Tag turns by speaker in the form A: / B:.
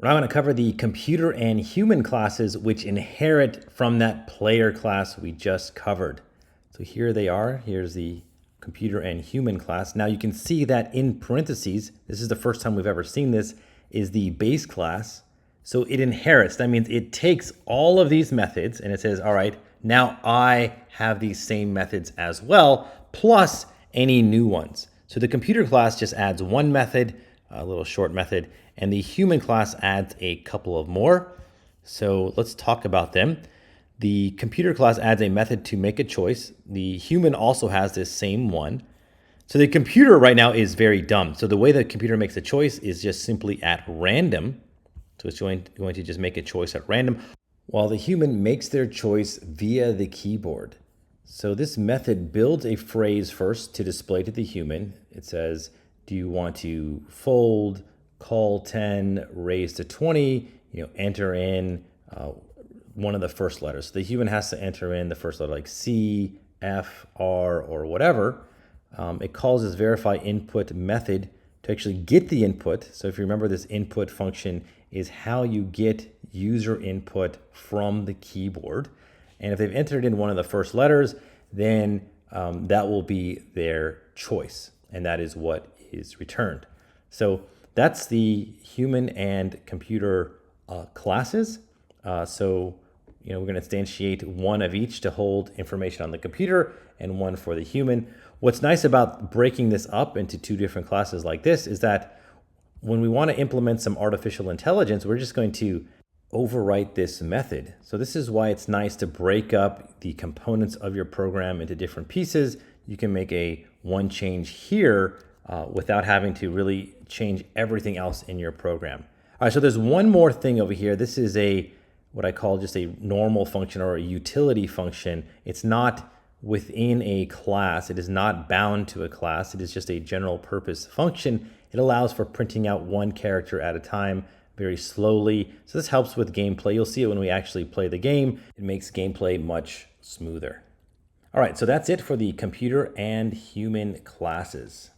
A: We're now going to cover the computer and human classes which inherit from that player class we just covered. So here they are. Here's the computer and human class. Now you can see that in parentheses, this is the first time we've ever seen this, is the base class. So it inherits. That means it takes all of these methods and it says, all right, now I have these same methods as well, plus any new ones. So the computer class just adds one method, a little short method, and the human class adds a couple of more. So let's talk about them. The computer class adds a method to make a choice. The human also has this same one. So the computer right now is very dumb. So the way the computer makes a choice is just simply at random. So it's going to just make a choice at random, while the human makes their choice via the keyboard. So this method builds a phrase first to display to the human. It says, do you want to fold, call 10, raise to 20, enter in one of the first letters. So the human has to enter in the first letter, like C, F, R, or whatever. It calls this verify input method to actually get the input. So if you remember, this input function is how you get user input from the keyboard. And if they've entered in one of the first letters, then that will be their choice. And that is what is returned. So that's the human and computer classes. So we're going to instantiate one of each to hold information on the computer and one for the human. What's nice about breaking this up into two different classes like this is that when we want to implement some artificial intelligence, we're just going to overwrite this method. So this is why it's nice to break up the components of your program into different pieces. You can make a one change here without having to really change everything else in your program. All right, so there's one more thing over here. This is what I call just a normal function or a utility function. It's not within a class. It is not bound to a class. It is just a general purpose function. It allows for printing out one character at a time very slowly. So this helps with gameplay. You'll see it when we actually play the game. It makes gameplay much smoother. All right, so that's it for the computer and human classes.